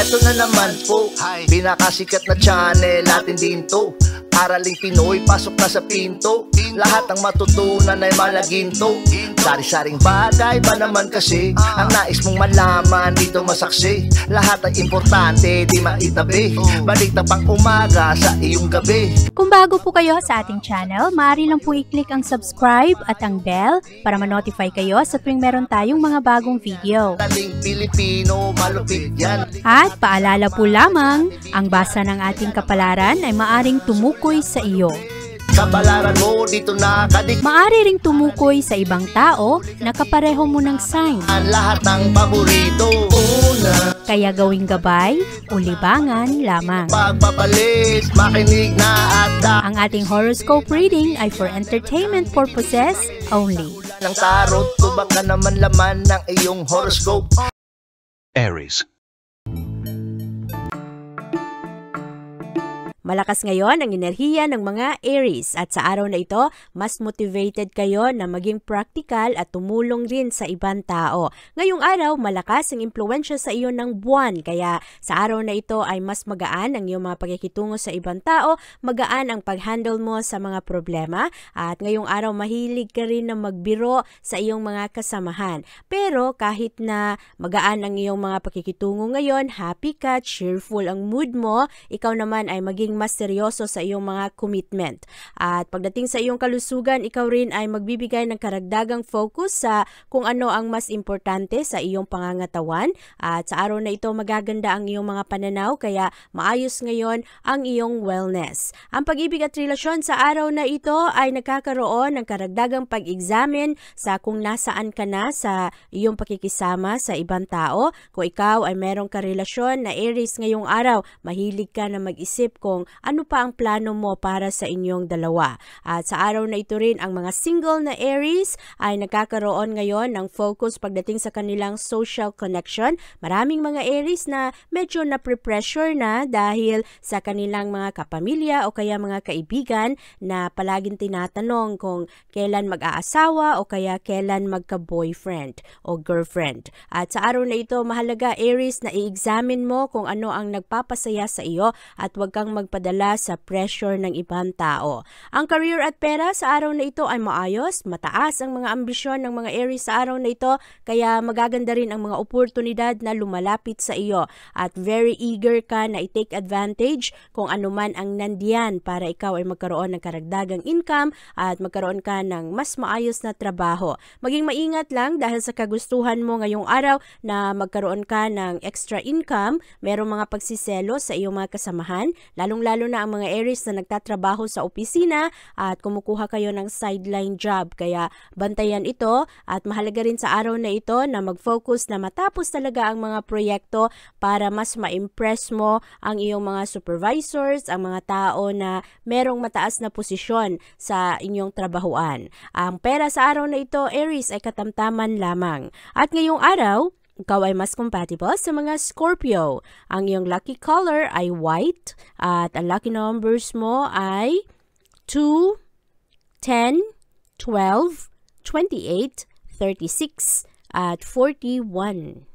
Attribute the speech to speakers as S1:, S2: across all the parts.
S1: Eto na naman po, pinakasikat na channel natin din to. Araling Pinoy, pasok na sa pinto. Lahat ng matutunan ay malaginto. Sari-saring bagay ba naman kasi ang nais mong malaman dito masaksi. Lahat ay importante, di maitabi. Balik na pang umaga sa iyong gabi.
S2: Kung bago po kayo sa ating channel, maaari lang po i-click ang subscribe at ang bell para ma-notify kayo sa tuwing meron tayong mga bagong video.
S1: Taling Pilipino, malupit yan.
S2: At paalala po lamang, ang basa ng ating kapalaran ay maaring tumukoy sa iyo.
S1: Kapalaran mo dito nakadik.
S2: Maaari ring tumukoy sa ibang tao na kapareho mo ng sign.
S1: Ang lahat ng paborito. Una,
S2: Kaya gawing gabay o libangan lamang.
S1: pagpapalis, makinig na at
S2: Ang ating horoscope reading ay for entertainment purposes only.
S1: ng tarot. Tubak ka naman laman ng iyong horoscope.
S3: Aries.
S2: Malakas ngayon ang enerhiya ng mga Aries at sa araw na ito, mas motivated kayo na maging practical at tumulong rin sa ibang tao. Ngayong araw, malakas ang impluwensya sa iyo ng buwan kaya sa araw na ito ay mas magaan ang iyong mga pagkikitungo sa ibang tao, magaan ang pag-handle mo sa mga problema at ngayong araw mahilig ka rin na magbiro sa iyong mga kasamahan. Pero kahit na magaan ang iyong mga pagkikitungo ngayon, happy ka, cheerful ang mood mo, ikaw naman ay maging mas seryoso sa iyong mga commitment. At pagdating sa iyong kalusugan, ikaw rin ay magbibigay ng karagdagang focus sa kung ano ang mas importante sa iyong pangangatawan. At sa araw na ito, magaganda ang iyong mga pananaw kaya maayos ngayon ang iyong wellness. Ang pag-ibig at relasyon sa araw na ito ay nagkakaroon ng karagdagang pag-examine sa kung nasaan ka na sa iyong pakikisama sa ibang tao. Kung ikaw ay merong karelasyon na Aries ngayong araw, mahilig ka na mag-isip kung ano pa ang plano mo para sa inyong dalawa. At sa araw na ito rin, ang mga single na Aries ay nagkakaroon ngayon ng focus pagdating sa kanilang social connection. Maraming mga Aries na medyo na-pressure na dahil sa kanilang mga kapamilya o kaya mga kaibigan na palaging tinatanong kung kailan mag-aasawa o kaya kailan magka-boyfriend o girlfriend. At sa araw na ito, mahalaga Aries na i-examine mo kung ano ang nagpapasaya sa iyo at huwag kang magpadala sa pressure ng ibang tao. Ang career at pera sa araw na ito ay maayos, mataas ang mga ambisyon ng mga Aries sa araw na ito, kaya magaganda rin ang mga oportunidad na lumalapit sa iyo at very eager ka na i-take advantage kung ano man ang nandiyan para ikaw ay magkaroon ng karagdagang income at magkaroon ka ng mas maayos na trabaho. Maging maingat lang dahil sa kagustuhan mo ngayong araw na magkaroon ka ng extra income, merong mga pagsiselo sa iyong mga kasamahan, lalong-lalo na ang mga Aries na nagtatrabaho sa opisina at kumukuha kayo ng sideline job. Kaya bantayan ito at mahalaga rin sa araw na ito na mag-focus na matapos talaga ang mga proyekto para mas ma-impress mo ang iyong mga supervisors, ang mga tao na merong mataas na posisyon sa inyong trabahuan. Ang pera sa araw na ito, Aries, ay katamtaman lamang. At ngayong araw, ikaw ay mas compatible sa mga Scorpio. Ang iyong lucky color ay white at ang lucky numbers mo ay 2, 10, 12, 28, 36 at 41.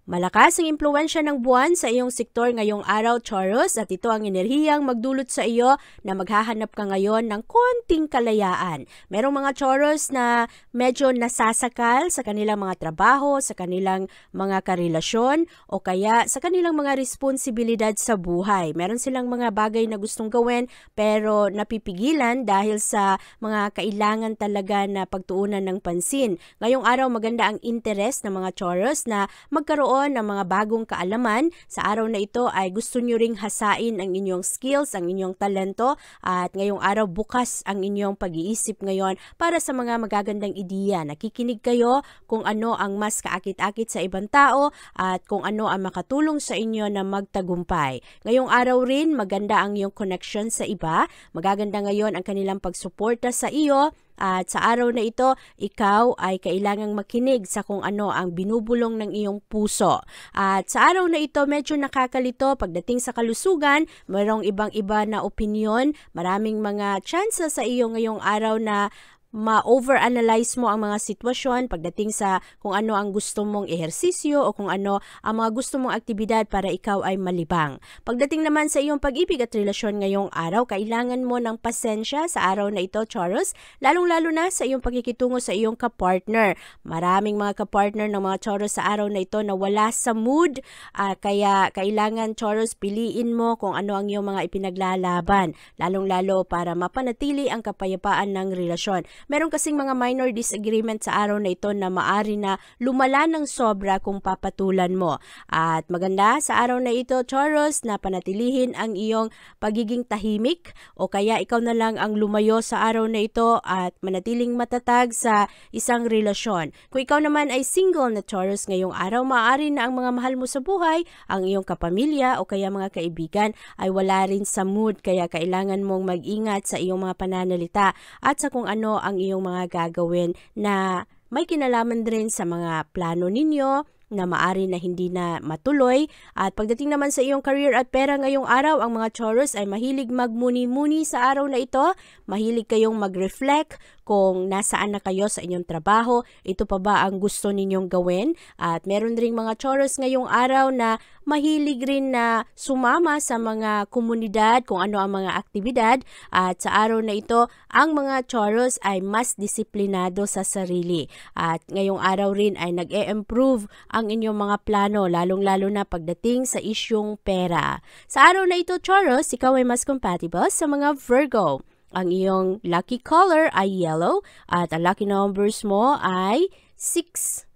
S2: Malakas ang impluwensya ng buwan sa iyong sektor ngayong araw, Taurus, at ito ang enerhiyang magdulot sa iyo na maghahanap ka ngayon ng konting kalayaan. Merong mga Taurus na medyo nasasakal sa kanilang mga trabaho, sa kanilang mga karelasyon, o kaya sa kanilang mga responsibilidad sa buhay. Meron silang mga bagay na gustong gawin pero napipigilan dahil sa mga kailangan talaga na pagtuunan ng pansin. Ngayong araw, maganda ang interest ng mga Taurus na magkaroon ng mga bagong kaalaman. Sa araw na ito ay gusto nyo ring hasain ang inyong skills, ang inyong talento, at ngayong araw bukas ang inyong pag-iisip ngayon para sa mga magagandang ideya. Nakikinig kayo kung ano ang mas kaakit-akit sa ibang tao at kung ano ang makatulong sa inyo na magtagumpay. Ngayong araw rin maganda ang iyong connection sa iba. Magaganda ngayon ang kanilang pagsuporta sa iyo. At sa araw na ito, ikaw ay kailangang makinig sa kung ano ang binubulong ng iyong puso. At sa araw na ito, medyo nakakalito pagdating sa kalusugan, mayroong ibang-iba na opinyon, maraming mga chances sa iyo ngayong araw na ma-overanalyze mo ang mga sitwasyon pagdating sa kung ano ang gusto mong ehersisyo o kung ano ang mga gusto mong aktibidad para ikaw ay malibang. Pagdating naman sa iyong pag-ibig at relasyon ngayong araw, kailangan mo ng pasensya sa araw na ito, Taurus, lalong-lalo na sa iyong pakikitungo sa iyong kapartner. Maraming mga kapartner ng mga Taurus sa araw na ito na wala sa mood, kaya kailangan, Taurus, piliin mo kung ano ang iyong mga ipinaglalaban, lalong-lalo para mapanatili ang kapayapaan ng relasyon. Meron kasing mga minor disagreement sa araw na ito na maari na lumala ng sobra kung papatulan mo. At maganda sa araw na ito, Taurus, na panatilihin ang iyong pagiging tahimik o kaya ikaw na lang ang lumayo sa araw na ito at manatiling matatag sa isang relasyon. Kung ikaw naman ay single na Taurus ngayong araw, maaari na ang mga mahal mo sa buhay, ang iyong kapamilya o kaya mga kaibigan ay wala rin sa mood, kaya kailangan mong mag-ingat sa iyong mga pananalita at sa kung ano ang iyong mga gagawin na may kinalaman din sa mga plano ninyo na maari na hindi na matuloy. At pagdating naman sa iyong career at pera ngayong araw, ang mga Taurus ay mahilig magmuni-muni sa araw na ito. Mahilig kayong mag-reflect kung nasaan na kayo sa inyong trabaho, ito pa ba ang gusto ninyong gawin? At meron ring mga Taurus ngayong araw na mahilig rin na sumama sa mga komunidad, kung ano ang mga aktibidad. At sa araw na ito, ang mga Taurus ay mas disiplinado sa sarili. At ngayong araw rin ay nag-e-improve ang inyong mga plano, lalong-lalo na pagdating sa isyong pera. Sa araw na ito, Taurus, ikaw ay mas compatible sa mga Virgo. Ang iyong lucky color ay yellow at ang lucky numbers mo ay 6,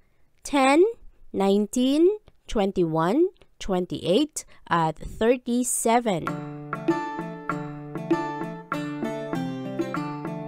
S2: 10, 19, 21, 28 at 37.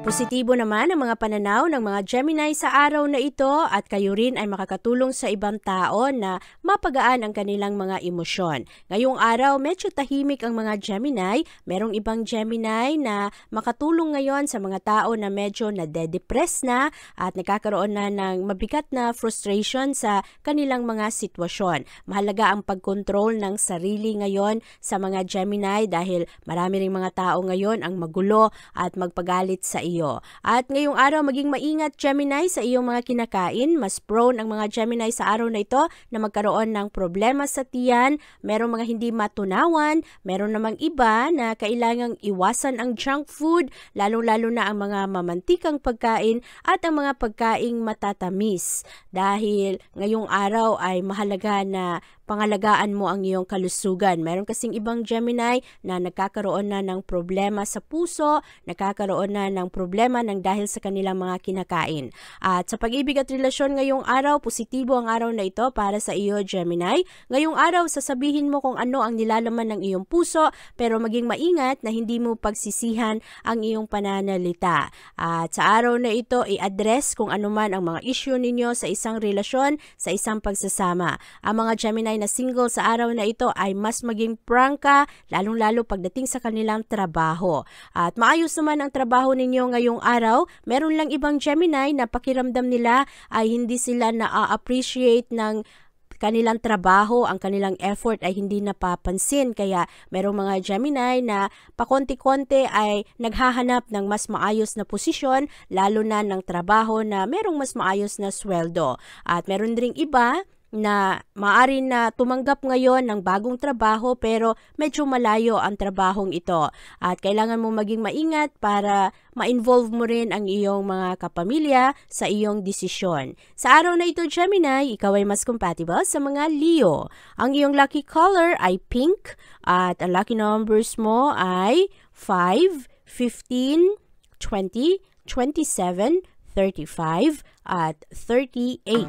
S2: Positibo naman ang mga pananaw ng mga Gemini sa araw na ito at kayo rin ay makakatulong sa ibang tao na mapagaan ang kanilang mga emosyon. Ngayong araw, medyo tahimik ang mga Gemini. Merong ibang Gemini na makatulong ngayon sa mga tao na medyo nade-depress na at nakakaroon na ng mabigat na frustration sa kanilang mga sitwasyon. Mahalaga ang pagkontrol ng sarili ngayon sa mga Gemini dahil marami ring mga tao ngayon ang magulo at magpagalit sa iyo. At ngayong araw, maging maingat Gemini sa iyong mga kinakain. Mas prone ang mga Gemini sa araw na ito na magkaroon ng problema sa tiyan. Merong mga hindi matunawan. Meron namang iba na kailangang iwasan ang junk food, lalong-lalo na ang mga mamantikang pagkain at ang mga pagkaing matatamis. Dahil ngayong araw ay mahalaga na pangalagaan mo ang iyong kalusugan. Meron kasing ibang Gemini na nagkakaroon na ng problema sa puso, nagkakaroon na ng problema ng dahil sa kanilang mga kinakain. At sa pag-ibig at relasyon ngayong araw, positibo ang araw na ito para sa iyo, Gemini. Ngayong araw, sasabihin mo kung ano ang nilalaman ng iyong puso, pero maging maingat na hindi mo pagsisihan ang iyong pananalita. At sa araw na ito, i-address kung ano man ang mga issue ninyo sa isang relasyon, sa isang pagsasama. Ang mga Gemini na single sa araw na ito ay mas maging prangka, lalong-lalo pagdating sa kanilang trabaho. At maayos naman ang trabaho ninyo ngayong araw. Meron lang ibang Gemini na pakiramdam nila ay hindi sila na-appreciate ng kanilang trabaho, ang kanilang effort ay hindi napapansin. Kaya merong mga Gemini na pakonti-konti ay naghahanap ng mas maayos na posisyon, lalo na ng trabaho na merong mas maayos na sweldo. At meron ding iba na maaari na tumanggap ngayon ng bagong trabaho pero medyo malayo ang trabahong ito. At kailangan mo maging maingat para ma-involve mo rin ang iyong mga kapamilya sa iyong desisyon. Sa araw na ito, Gemini, ikaw ay mas compatible sa mga Leo. Ang iyong lucky color ay pink at ang lucky numbers mo ay 5, 15, 20, 27, 35 at 38.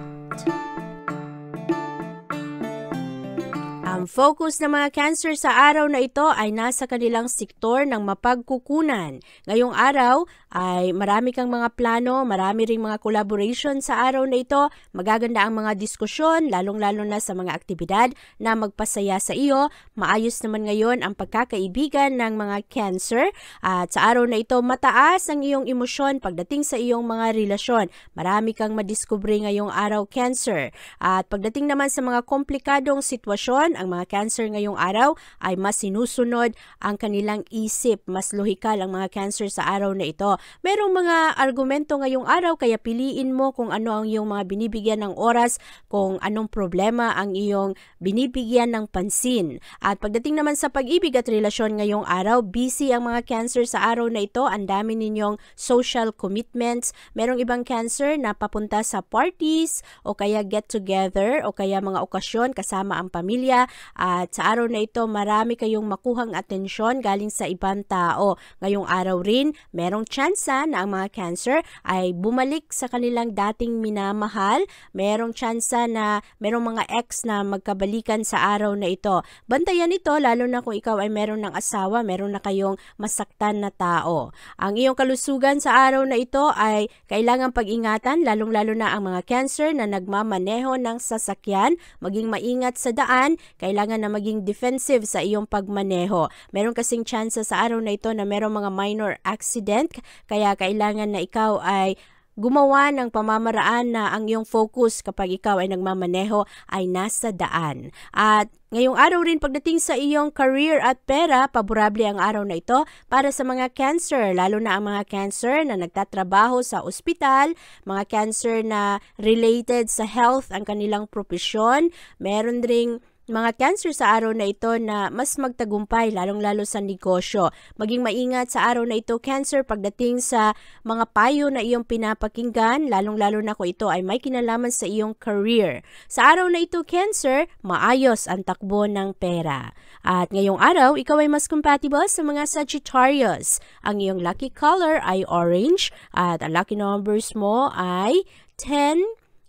S2: Ang focus ng mga Cancer sa araw na ito ay nasa kanilang sektor ng mapagkukunan. Ngayong araw ay marami kang mga plano, marami ring mga collaboration sa araw na ito. Magaganda ang mga diskusyon, lalong-lalo na sa mga aktibidad na magpasaya sa iyo. Maayos naman ngayon ang pagkakaibigan ng mga Cancer. At sa araw na ito, mataas ang iyong emosyon pagdating sa iyong mga relasyon. Marami kang madiskubre ngayong araw, Cancer. At pagdating naman sa mga komplikadong sitwasyon, ang mga Cancer ngayong araw ay mas sinusunod ang kanilang isip, mas lohikal ang mga Cancer sa araw na ito. Merong mga argumento ngayong araw kaya piliin mo kung ano ang iyong mga binibigyan ng oras, kung anong problema ang iyong binibigyan ng pansin. At pagdating naman sa pag-ibig at relasyon ngayong araw, busy ang mga Cancer sa araw na ito. Ang dami ninyong social commitments. Merong ibang Cancer na papunta sa parties o kaya get together o kaya mga okasyon kasama ang pamilya. At sa araw na ito, marami kayong makuhang atensyon galing sa ibang tao. Ngayong araw rin, merong tsansa na ang mga Cancer ay bumalik sa kanilang dating minamahal. Merong tsansa na merong mga ex na magkabalikan sa araw na ito. Bantayan ito lalo na kung ikaw ay meron ng asawa, meron na kayong masaktan na tao. Ang iyong kalusugan sa araw na ito ay kailangang pag-ingatan, lalong-lalo na ang mga Cancer na nagmamaneho ng sasakyan. Maging maingat sa daan, kailangan na maging defensive sa iyong pagmaneho. Meron kasing chance sa araw na ito na merong mga minor accident, kaya kailangan na ikaw ay gumawa ng pamamaraan na ang iyong focus kapag ikaw ay nagmamaneho ay nasa daan. At ngayong araw rin pagdating sa iyong career at pera, paborable ang araw na ito para sa mga Cancer, lalo na ang mga Cancer na nagtatrabaho sa ospital, mga Cancer na related sa health ang kanilang propesyon. Meron ring mga Cancer sa araw na ito na mas magtagumpay lalong-lalo sa negosyo. Maging maingat sa araw na ito, Cancer, pagdating sa mga payo na iyong pinapakinggan, lalong-lalo na kung ito ay may kinalaman sa iyong career. Sa araw na ito, Cancer, maayos ang takbo ng pera. At ngayong araw, ikaw ay mas compatible sa mga Sagittarius. Ang iyong lucky color ay orange at ang lucky numbers mo ay 10,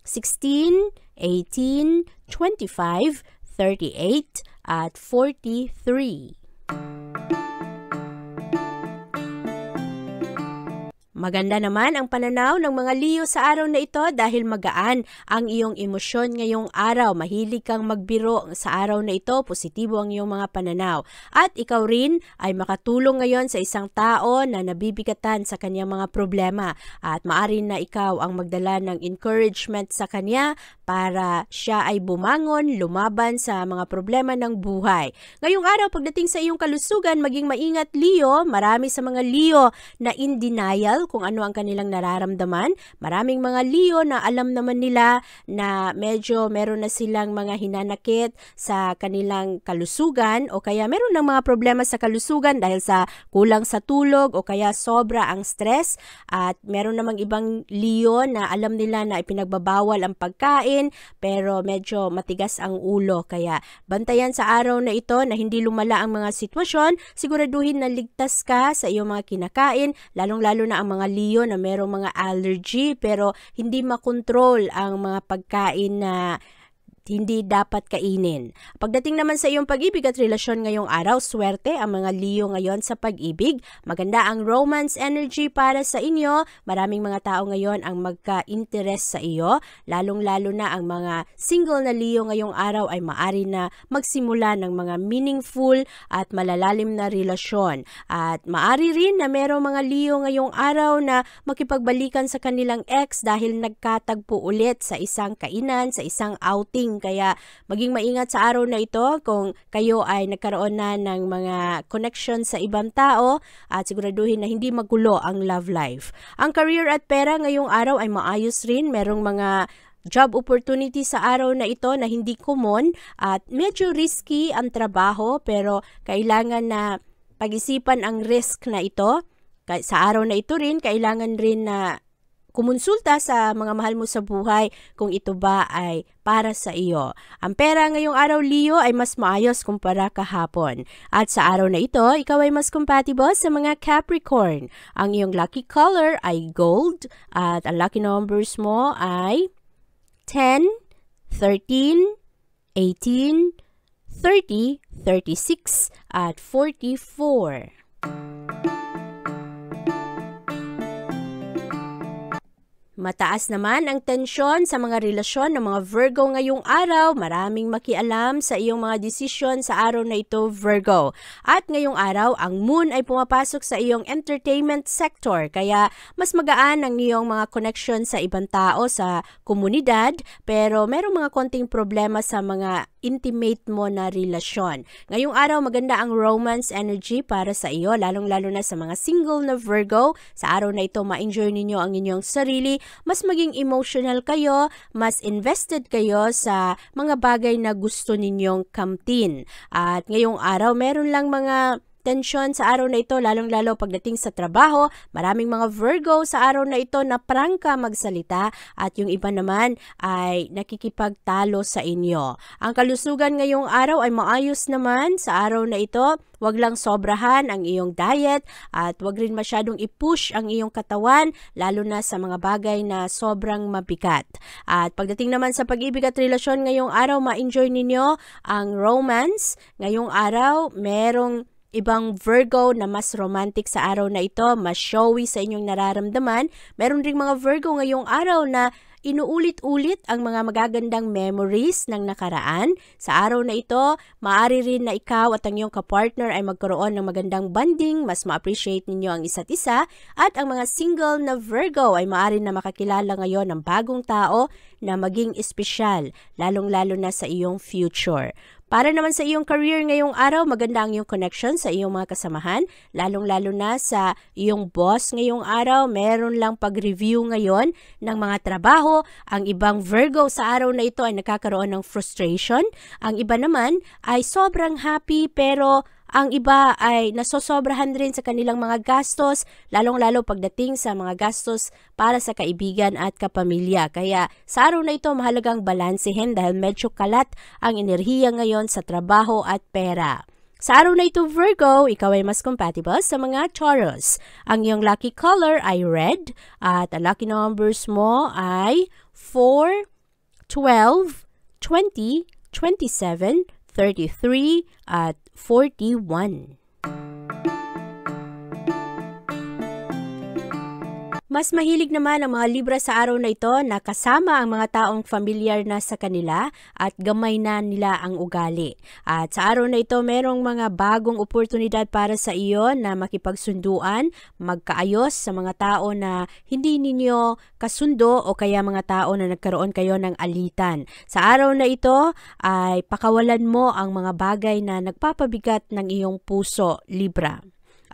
S2: 16, 18, 25, 38 at 43. Maganda naman ang pananaw ng mga Leo sa araw na ito dahil magaan ang iyong emosyon ngayong araw. Mahilig kang magbiro sa araw na ito, positibo ang iyong mga pananaw. At ikaw rin ay makatulong ngayon sa isang tao na nabibigatan sa kanyang mga problema. At maaari na ikaw ang magdala ng encouragement sa kanya para siya ay bumangon, lumaban sa mga problema ng buhay. Ngayong araw, pagdating sa iyong kalusugan, maging maingat Leo. Marami sa mga Leo na in denial kung ano ang kanilang nararamdaman. Maraming mga Leo na alam naman nila na medyo meron na silang mga hinanakit sa kanilang kalusugan o kaya meron ng mga problema sa kalusugan dahil sa kulang sa tulog o kaya sobra ang stress. At meron namang ibang Leo na alam nila na ipinagbabawal ang pagkain pero medyo matigas ang ulo. Kaya bantayan sa araw na ito na hindi lumala ang mga sitwasyon. Siguraduhin na ligtas ka sa iyong mga kinakain, lalong-lalo na ang mga Leo na merong mga allergy pero hindi makontrol ang mga pagkain na hindi dapat kainin. Pagdating naman sa iyong pag-ibig at relasyon ngayong araw, swerte ang mga Leo ngayon sa pag-ibig. Maganda ang romance energy para sa inyo. Maraming mga tao ngayon ang magka-interest sa iyo. Lalong-lalo na ang mga single na Leo ngayong araw ay maari na magsimula ng mga meaningful at malalalim na relasyon. At maari rin na merong mga Leo ngayong araw na makipagbalikan sa kanilang ex dahil nagkatagpo ulit sa isang kainan, sa isang outing. Kaya maging maingat sa araw na ito kung kayo ay nagkaroon na ng mga connection sa ibang tao at siguraduhin na hindi magulo ang love life. Ang career at pera ngayong araw ay maayos rin. Merong mga job opportunity sa araw na ito na hindi common at medyo risky ang trabaho pero kailangan na pag-isipan ang risk na ito. Sa araw na ito rin, kailangan rin na kumonsulta sa mga mahal mo sa buhay kung ito ba ay para sa iyo. Ang pera ngayong araw, Leo, ay mas maayos kumpara kahapon. At sa araw na ito, ikaw ay mas compatible sa mga Capricorn. Ang iyong lucky color ay gold at ang lucky numbers mo ay 10, 13, 18, 30, 36 at 44. Mataas naman ang tensyon sa mga relasyon ng mga Virgo ngayong araw. Maraming makialam sa iyong mga desisyon sa araw na ito, Virgo. At ngayong araw, ang moon ay pumapasok sa iyong entertainment sector. Kaya mas magaan ang iyong mga connection sa ibang tao sa komunidad. Pero merong mga konting problema sa mga intimate mo na relasyon. Ngayong araw, maganda ang romance energy para sa iyo, lalong-lalo na sa mga single na Virgo. Sa araw na ito, ma-enjoy ninyo ang inyong sarili, mas maging emotional kayo, mas invested kayo sa mga bagay na gusto ninyong kamtin. At ngayong araw, meron lang mga tensyon sa araw na ito, lalong-lalo pagdating sa trabaho. Maraming mga Virgo sa araw na ito na prangka magsalita at yung iba naman ay nakikipagtalo sa inyo. Ang kalusugan ngayong araw ay maayos naman sa araw na ito. Huwag lang sobrahan ang iyong diet at huwag rin masyadong i-push ang iyong katawan, lalo na sa mga bagay na sobrang mabigat. At pagdating naman sa pag-ibig at relasyon ngayong araw, ma-enjoy ninyo ang romance. Ngayong araw, merong ibang Virgo na mas romantic sa araw na ito, mas showy sa inyong nararamdaman. Meron ring mga Virgo ngayong araw na inuulit-ulit ang mga magagandang memories ng nakaraan. Sa araw na ito, maaari rin na ikaw at ang iyong kapartner ay magkaroon ng magandang bonding, mas ma-appreciate ninyo ang isa't isa, at ang mga single na Virgo ay maaari na makakilala ngayon ng bagong tao na maging espesyal, lalong-lalo na sa iyong future. Para naman sa iyong career ngayong araw, maganda ang iyong connection sa iyong mga kasamahan, lalong-lalo na sa iyong boss ngayong araw. Meron lang pag-review ngayon ng mga trabaho. Ang ibang Virgo sa araw na ito ay nakakaroon ng frustration. Ang iba naman ay sobrang happy, pero ang iba ay nasosobrahan rin sa kanilang mga gastos, lalong-lalo pagdating sa mga gastos para sa kaibigan at kapamilya. Kaya sa araw na ito, mahalagang balansehin dahil medyo kalat ang enerhiya ngayon sa trabaho at pera. Sa araw na ito, Virgo, ikaw ay mas compatible sa mga Taurus. Ang iyong lucky color ay red at ang lucky numbers mo ay 4, 12, 20, 27, 33 at 41. Mas mahilig naman ang mga Libra sa araw na ito na kasama ang mga taong familiar na sa kanila at gamay na nila ang ugali. At sa araw na ito, merong mga bagong oportunidad para sa iyo na makipagsunduan, magkaayos sa mga tao na hindi ninyo kasundo o kaya mga tao na nagkaroon kayo ng alitan. Sa araw na ito ay pakawalan mo ang mga bagay na nagpapabigat ng iyong puso, Libra.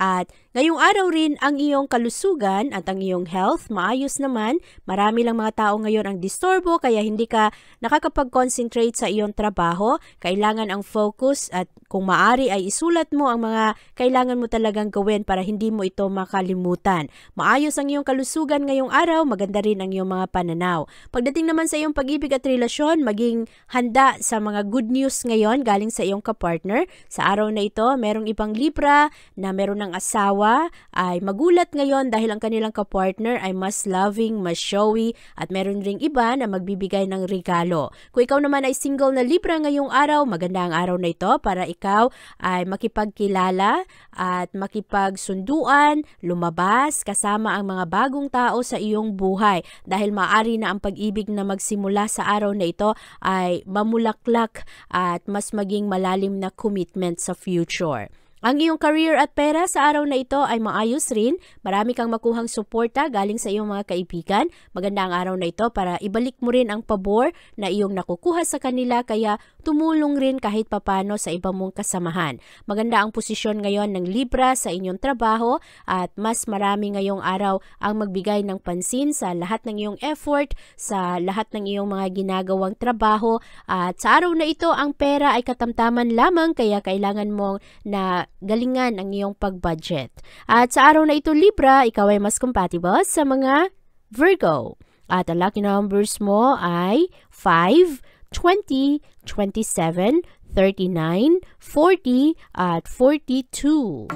S2: At ngayong araw rin ang iyong kalusugan at ang iyong health, maayos naman. Marami lang mga tao ngayon ang disturbo kaya hindi ka nakakapag-concentrate sa iyong trabaho. Kailangan ang focus at kung maari ay isulat mo ang mga kailangan mo talagang gawin para hindi mo ito makalimutan. Maayos ang iyong kalusugan ngayong araw, maganda rin ang iyong mga pananaw. Pagdating naman sa iyong pag-ibig at relasyon, maging handa sa mga good news ngayon galing sa iyong kapartner. Sa araw na ito, merong ibang Libra na meron ng asawa ay magulat ngayon dahil ang kanilang kapartner ay mas loving, mas showy at meron ring iba na magbibigay ng regalo. Kung ikaw naman ay single na Libra ngayong araw, maganda ang araw na ito para ikaw ay makipagkilala at makipagsunduan, lumabas kasama ang mga bagong tao sa iyong buhay dahil maaari na ang pag-ibig na magsimula sa araw na ito ay mamulaklak at mas maging malalim na commitment sa future. Ang iyong career at pera sa araw na ito ay maayos rin. Marami kang makuhang suporta galing sa iyong mga kaibigan. Maganda ang araw na ito para ibalik mo rin ang pabor na iyong nakukuha sa kanila kaya tumulong rin kahit papano sa iba mong kasamahan. Maganda ang posisyon ngayon ng Libra sa inyong trabaho at mas marami ngayong araw ang magbigay ng pansin sa lahat ng iyong effort, sa lahat ng iyong mga ginagawang trabaho. At sa araw na ito, ang pera ay katamtaman lamang kaya kailangan mong na galingan ang iyong pag-budget. At sa araw na ito, Libra, ikaw ay mas compatible sa mga Virgo. At ang lucky numbers mo ay 5, 20, 27, 39, 40 at 42.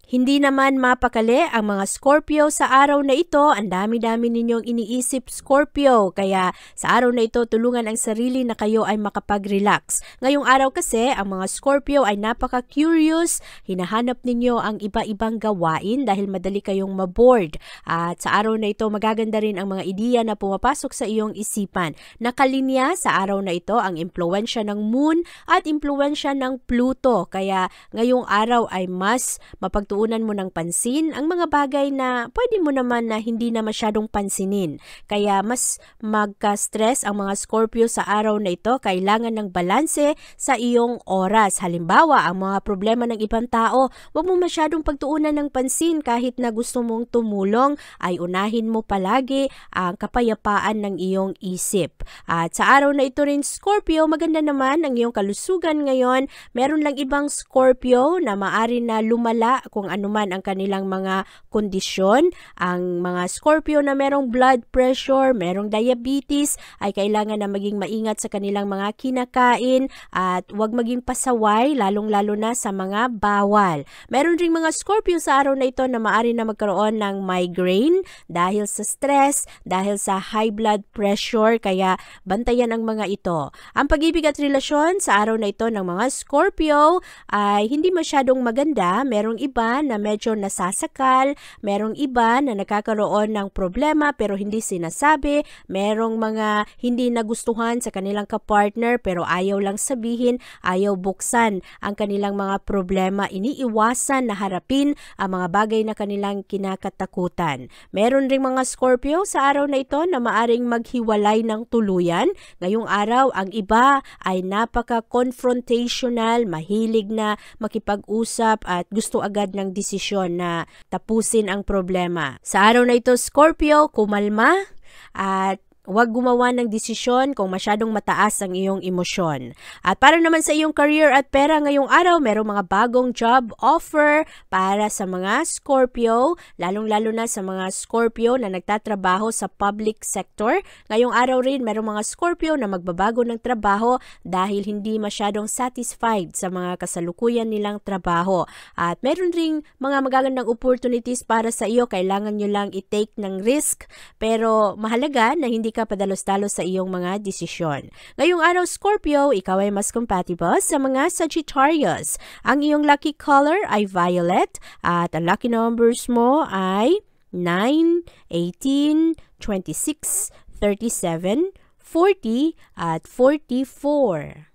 S2: Hindi naman mapakali ang mga Scorpio sa araw na ito. Ang dami-dami ninyong iniisip, Scorpio. Kaya sa araw na ito, tulungan ang sarili na kayo ay makapag-relax. Ngayong araw kasi, ang mga Scorpio ay napaka-curious. Hinahanap ninyo ang iba-ibang gawain dahil madali kayong maboard. At sa araw na ito, magaganda rin ang mga ideya na pumapasok sa iyong isipan. Nakalinya sa araw na ito ang impluwensya ng Moon at impluwensya ng Pluto. Kaya ngayong araw ay mas mapagtuunan pagtuunan mo ng pansin ang mga bagay na pwede mo naman na hindi na masyadong pansinin. Kaya mas magka-stress ang mga Scorpio sa araw na ito, kailangan ng balanse sa iyong oras. Halimbawa, ang mga problema ng ibang tao, huwag mo masyadong pagtuunan ng pansin kahit na gusto mong tumulong, ay unahin mo palagi ang kapayapaan ng iyong isip. At sa araw na ito rin, Scorpio, maganda naman ang iyong kalusugan ngayon. Meron lang ibang Scorpio na maari na lumala kung anuman ang kanilang mga kondisyon. Ang mga Scorpio na merong blood pressure, merong diabetes, ay kailangan na maging maingat sa kanilang mga kinakain at huwag maging pasaway, lalong-lalo na sa mga bawal. Meron ring mga Scorpio sa araw na ito na maari na magkaroon ng migraine dahil sa stress, dahil sa high blood pressure, kaya bantayan ang mga ito. Ang pag-ibig at relasyon sa araw na ito ng mga Scorpio ay hindi masyadong maganda. Merong iba na medyo nasasakal, merong iba na nakakaroon ng problema pero hindi sinasabi, merong mga hindi nagustuhan sa kanilang kapartner pero ayaw lang sabihin, ayaw buksan ang kanilang mga problema, iniiwasan na harapin ang mga bagay na kanilang kinakatakutan. Meron ring mga Scorpio sa araw na ito na maaring maghiwalay ng tuluyan. Ngayong araw, ang iba ay napaka-confrontational, mahilig na makipag-usap at gusto agad ng desisyon na tapusin ang problema. Sa araw na ito, Scorpio, kumalma at huwag gumawa ng desisyon kung masyadong mataas ang iyong emosyon. At para naman sa iyong career at pera ngayong araw, merong mga bagong job offer para sa mga Scorpio, lalong-lalo na sa mga Scorpio na nagtatrabaho sa public sector. Ngayong araw rin, merong mga Scorpio na magbabago ng trabaho dahil hindi masyadong satisfied sa mga kasalukuyan nilang trabaho. At meron ring mga magagandang opportunities para sa iyo, kailangan nyo lang i-take ng risk, pero mahalaga na hindi ka padalos-dalos sa iyong mga desisyon. Ngayong araw, Scorpio, ikaw ay mas compatible sa mga Sagittarius. Ang iyong lucky color ay violet at ang lucky numbers mo ay 9, 18, 26, 37, 40 at 44.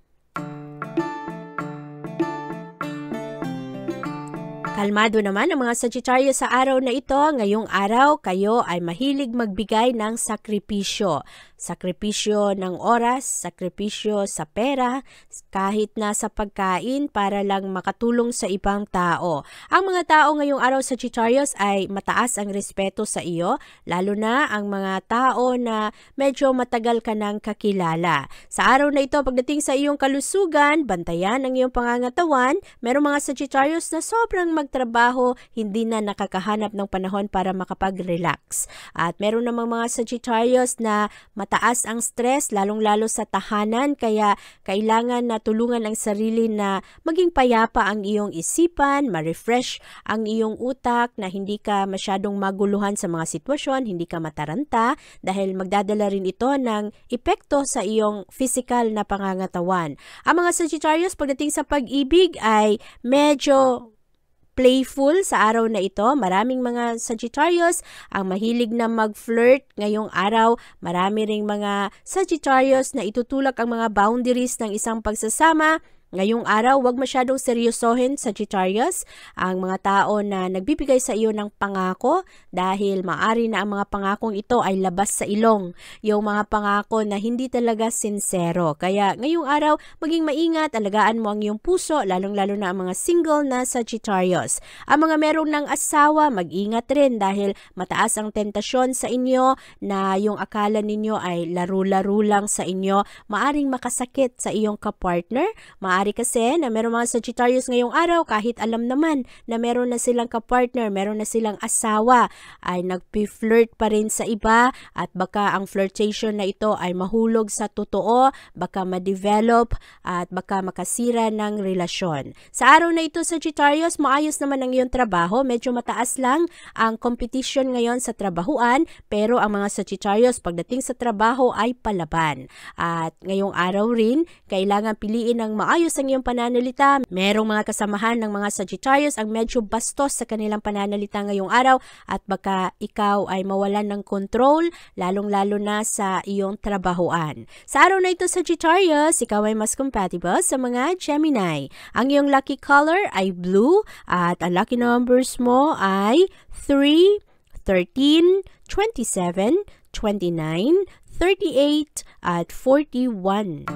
S2: Kalmado naman ang mga Sagittarius sa araw na ito. Ngayong araw, kayo ay mahilig magbigay ng sakripisyo. Sakripisyo ng oras, sakripisyo sa pera, kahit na sa pagkain para lang makatulong sa ibang tao. Ang mga tao ngayong araw, Sagittarius, ay mataas ang respeto sa iyo, lalo na ang mga tao na medyo matagal ka nang kakilala. Sa araw na ito, pagdating sa iyong kalusugan, bantayan ang iyong pangangatawan. Merong mga Sagittarius na sobrang magtrabaho, hindi na nakakahanap ng panahon para makapag-relax. At meron namang mga Sagittarius na mataas ang stress, lalong-lalo sa tahanan, kaya kailangan na tulungan ang sarili na maging payapa ang iyong isipan, ma-refresh ang iyong utak, na hindi ka masyadong maguluhan sa mga sitwasyon, hindi ka mataranta, dahil magdadala rin ito ng epekto sa iyong physical na pangangatawan. Ang mga Sagittarius pagdating sa pag-ibig ay medyo playful sa araw na ito. Maraming mga Sagittarius ang mahilig na mag-flirt ngayong araw. Marami ring mga Sagittarius na itutulak ang mga boundaries ng isang pagsasama. Ngayong araw, huwag masyadong seryosohin, Sagittarius, ang mga tao na nagbibigay sa iyo ng pangako dahil maari na ang mga pangakong ito ay labas sa ilong. Yung mga pangako na hindi talaga sincero. Kaya ngayong araw, maging maingat, alagaan mo ang iyong puso, lalong-lalo na ang mga single na Sagittarius. Ang mga merong ng asawa, mag-ingat rin dahil mataas ang tentasyon sa inyo na yung akala ninyo ay laro-laro lang sa inyo. Maaring makasakit sa iyong kapartner, kasi na meron mga Sagittarius ngayong araw, kahit alam naman na meron na silang kapartner, meron na silang asawa, ay nagpi-flirt pa rin sa iba at baka ang flirtation na ito ay mahulog sa totoo, baka ma-develop at baka makasira ng relasyon. Sa araw na ito, Sagittarius, maayos naman ang iyong trabaho. Medyo mataas lang ang competition ngayon sa trabahuan, pero ang mga Sagittarius pagdating sa trabaho ay palaban. At ngayong araw rin, kailangan piliin ng maayos maayos ang iyong pananalita. Merong mga kasamahan ng mga Sagittarius ang medyo bastos sa kanilang pananalita ngayong araw at baka ikaw ay mawalan ng control, lalong-lalo na sa iyong trabahoan. Sa araw na ito, Sagittarius, ikaw ay mas compatible sa mga Gemini. Ang iyong lucky color ay blue at ang lucky numbers mo ay 3, 13, 27, 29, 38 at 41.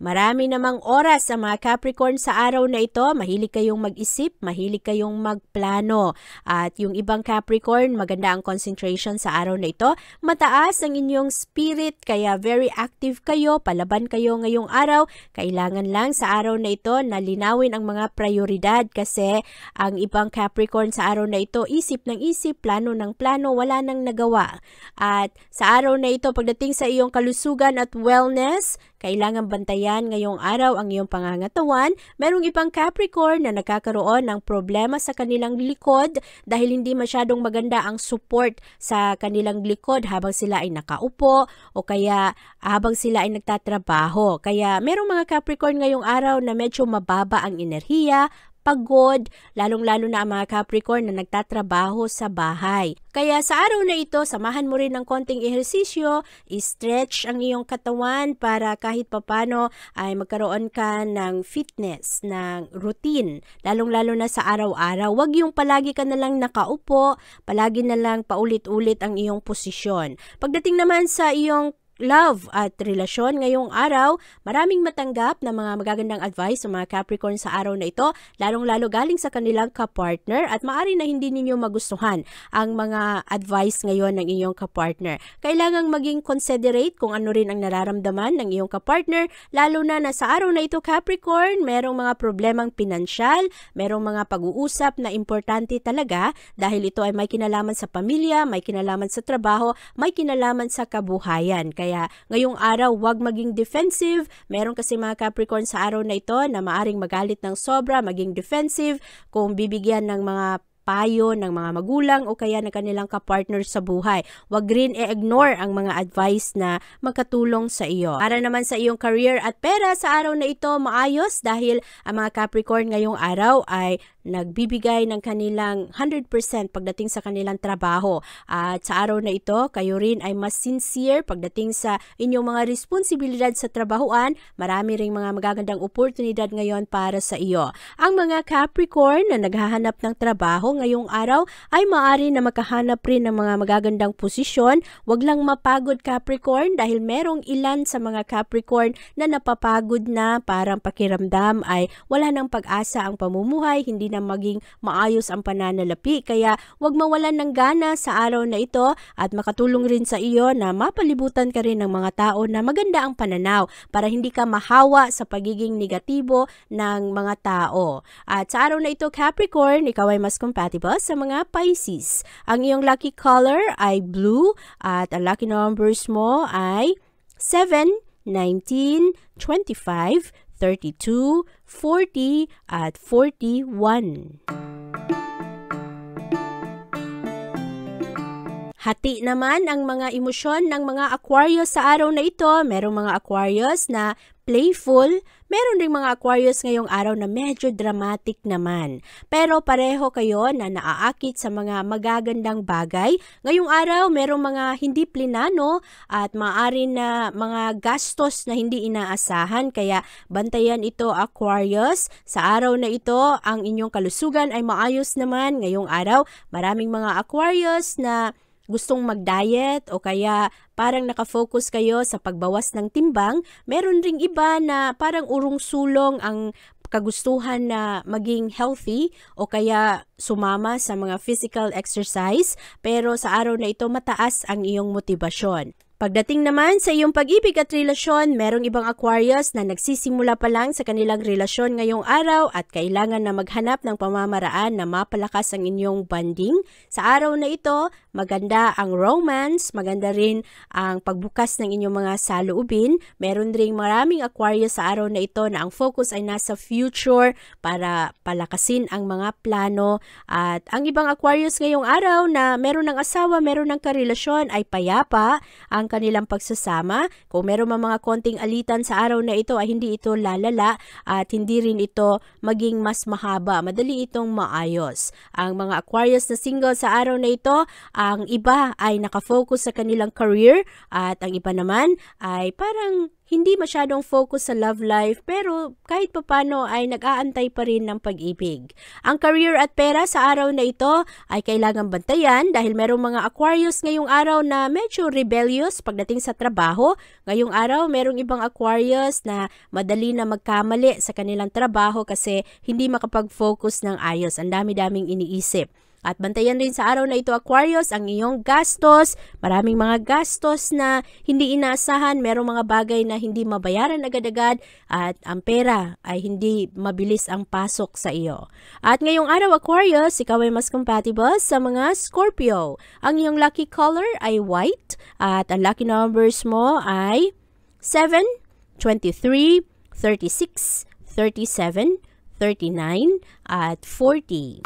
S2: Marami namang oras sa mga Capricorn sa araw na ito. Mahilig kayong mag-isip, mahilig kayong magplano. At yung ibang Capricorn, maganda ang concentration sa araw na ito. Mataas ang inyong spirit, kaya very active kayo, palaban kayo ngayong araw. Kailangan lang sa araw na ito na linawin ang mga prioridad kasi ang ibang Capricorn sa araw na ito, isip ng isip, plano ng plano, wala nang nagawa. At sa araw na ito, pagdating sa iyong kalusugan at wellness, kailangan bantayan ngayong araw ang iyong pangangatawan. Merong ibang Capricorn na nagkakaroon ng problema sa kanilang likod dahil hindi masyadong maganda ang support sa kanilang likod habang sila ay nakaupo o kaya habang sila ay nagtatrabaho. Kaya merong mga Capricorn ngayong araw na medyo mababa ang enerhiya, pagod, lalong-lalo na ang mga Capricorn na nagtatrabaho sa bahay. Kaya sa araw na ito, samahan mo rin ng konting ehersisyo, i-stretch ang iyong katawan para kahit papano ay magkaroon ka ng fitness, ng routine, lalong-lalo na sa araw-araw. Huwag yung palagi ka na lang nakaupo, palagi na lang paulit-ulit ang iyong posisyon. Pagdating naman sa iyong love at relasyon ngayong araw, maraming matanggap na mga magagandang advice sa mga Capricorn sa araw na ito, lalong-lalo galing sa kanilang kapartner at maaari na hindi ninyo magustuhan ang mga advice ngayon ng iyong kapartner. Kailangang maging considerate kung ano rin ang nararamdaman ng iyong kapartner, lalo na sa araw na ito Capricorn, merong mga problemang pinansyal, merong mga pag-uusap na importante talaga dahil ito ay may kinalaman sa pamilya, may kinalaman sa trabaho, may kinalaman sa kabuhayan. Kaya ngayong araw, huwag maging defensive. Meron kasi mga Capricorn sa araw na ito na maaring magalit ng sobra, maging defensive kung bibigyan ng mga payo ng mga magulang o kaya ng kanilang kapartner sa buhay. Huwag rin i-ignore ang mga advice na magkatulong sa iyo. Para naman sa iyong career at pera sa araw na ito, maayos dahil ang mga Capricorn ngayong araw ay nagbibigay ng kanilang 100% pagdating sa kanilang trabaho. At sa araw na ito, kayo rin ay mas sincere pagdating sa inyong mga responsibilidad sa trabahoan. Marami ring mga magagandang oportunidad ngayon para sa iyo. Ang mga Capricorn na naghahanap ng trabaho ngayong araw ay maaari na makahanap rin ng mga magagandang posisyon. Huwag lang mapagod Capricorn dahil merong ilan sa mga Capricorn na napapagod na, parang pakiramdam ay wala ng pag-asa ang pamumuhay, hindi na maging maayos ang pananalapi. Kaya huwag mawalan ng gana sa araw na ito at makatulong rin sa iyo na mapalibutan ka rin ng mga tao na maganda ang pananaw para hindi ka mahawa sa pagiging negatibo ng mga tao. At sa araw na ito Capricorn, ikaw ay mas compatible sa mga Pisces. Ang iyong lucky color ay blue at ang lucky numbers mo ay 7, 19, 25, 32, 40 at 41. Hati naman ang mga emosyon ng mga Aquarius sa araw na ito. Merong mga Aquarius na playful, meron ring mga Aquarius ngayong araw na medyo dramatic naman. Pero pareho kayo na naaakit sa mga magagandang bagay. Ngayong araw, merong mga hindi plinano at maaari na mga gastos na hindi inaasahan. Kaya bantayan ito Aquarius. Sa araw na ito, ang inyong kalusugan ay maayos naman. Ngayong araw, maraming mga Aquarius na gustong mag-diet o kaya parang nakafocus kayo sa pagbawas ng timbang. Meron ring iba na parang urong-sulong ang kagustuhan na maging healthy o kaya sumama sa mga physical exercise, pero sa araw na ito mataas ang iyong motibasyon. Pagdating naman sa iyong pag-ibig at relasyon, merong ibang Aquarius na nagsisimula pa lang sa kanilang relasyon ngayong araw at kailangan na maghanap ng pamamaraan na mapalakas ang inyong bonding. Sa araw na ito, maganda ang romance, maganda rin ang pagbukas ng inyong mga saloobin. Meron ring maraming Aquarius sa araw na ito na ang focus ay nasa future para palakasin ang mga plano. At ang ibang Aquarius ngayong araw na meron ng asawa, meron ng karelasyon ay payapa ang ang kanilang pagsasama. Kung meron mga konting alitan sa araw na ito ay hindi ito lalala at hindi rin ito maging mas mahaba. Madali itong maayos. Ang mga Aquarius na single sa araw na ito, ang iba ay nakafocus sa kanilang career at ang iba naman ay parang hindi masyadong focus sa love life pero kahit papano ay nag-aantay pa rin ng pag-ibig. Ang career at pera sa araw na ito ay kailangang bantayan dahil merong mga Aquarius ngayong araw na medyo rebellious pagdating sa trabaho. Ngayong araw merong ibang Aquarius na madali na magkamali sa kanilang trabaho kasi hindi makapag-focus ng ayos. Ang dami-daming iniisip. At bantayan rin sa araw na ito, Aquarius, ang iyong gastos. Maraming mga gastos na hindi inaasahan. Merong mga bagay na hindi mabayaran agad-agad at ang pera ay hindi mabilis ang pasok sa iyo. At ngayong araw, Aquarius, ikaw ay mas compatible sa mga Scorpio. Ang iyong lucky color ay white at ang lucky numbers mo ay 7, 23, 36, 37, 39 at 40.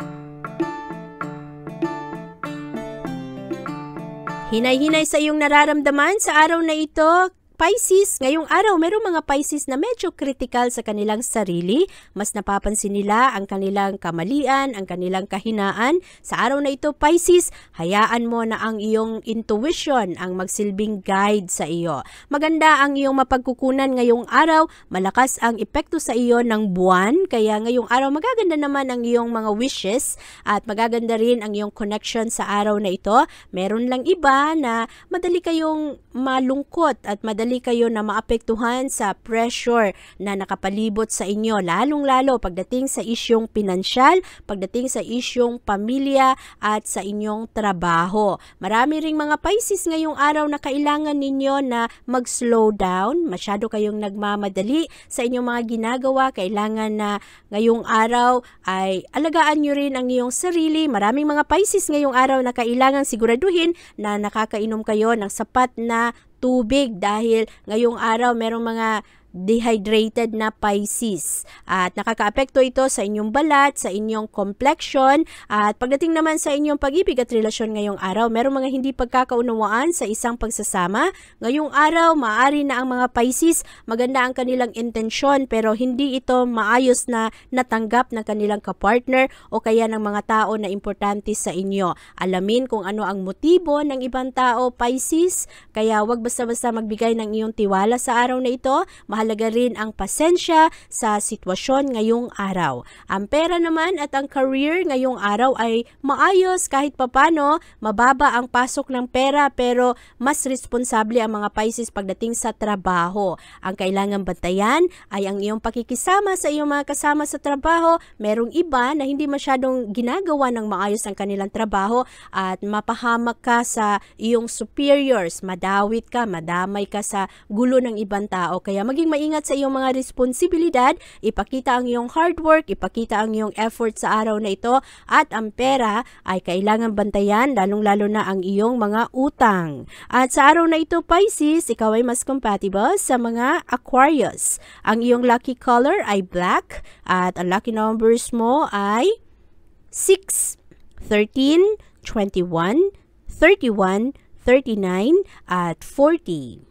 S2: Hinay-hinay sa iyong nararamdaman sa araw na ito, Pisces. Ngayong araw, mayroong mga Pisces na medyo critical sa kanilang sarili. Mas napapansin nila ang kanilang kamalian, ang kanilang kahinaan. Sa araw na ito, Pisces, hayaan mo na ang iyong intuition ang magsilbing guide sa iyo. Maganda ang iyong mapagkukunan ngayong araw. Malakas ang epekto sa iyo ng buwan. Kaya ngayong araw, magaganda naman ang iyong mga wishes at magaganda rin ang iyong connection sa araw na ito. Meron lang iba na madali kayong malungkot at madali kayo na maapektuhan sa pressure na nakapalibot sa inyo, lalong-lalo pagdating sa isyong pinansyal, pagdating sa isyong pamilya at sa inyong trabaho. Marami ring mga Pisces ngayong araw na kailangan ninyo na mag-slow down. Masyado kayong nagmamadali sa inyong mga ginagawa. Kailangan na ngayong araw ay alagaan nyo rin ang iyong sarili. Maraming mga Pisces ngayong araw na kailangan siguraduhin na nakakainom kayo ng sapat na tubig dahil ngayong araw merong mga dehydrated na Pisces at nakakaapekto ito sa inyong balat, sa inyong complexion at pagdating naman sa inyong pag-ibig at relasyon ngayong araw, merong mga hindi pagkakaunawaan sa isang pagsasama. Ngayong araw, maaari na ang mga Pisces, maganda ang kanilang intensyon pero hindi ito maayos na natanggap ng kanilang kapartner o kaya ng mga tao na importante sa inyo. Alamin kung ano ang motibo ng ibang tao, Pisces, kaya wag basta-basta magbigay ng iyong tiwala sa araw na ito. Mahalaga rin ang pasensya sa sitwasyon ngayong araw. Ang pera naman at ang career ngayong araw ay maayos kahit papano, mababa ang pasok ng pera pero mas responsable ang mga Pisces pagdating sa trabaho. Ang kailangan bantayan ay ang iyong pakikisama sa iyong mga kasama sa trabaho. Merong iba na hindi masyadong ginagawa ng maayos ang kanilang trabaho at mapahamak ka sa iyong superiors, madawit ka, madamay ka sa gulo ng ibang tao. Kaya maging maingat sa iyong mga responsibilidad, ipakita ang iyong hard work, ipakita ang iyong effort sa araw na ito at ang pera ay kailangan bantayan lalong-lalo na ang iyong mga utang. At sa araw na ito, Pisces, ikaw ay mas compatible sa mga Aquarius. Ang iyong lucky color ay black at ang lucky numbers mo ay 6, 13, 21, 31, 39 at 40.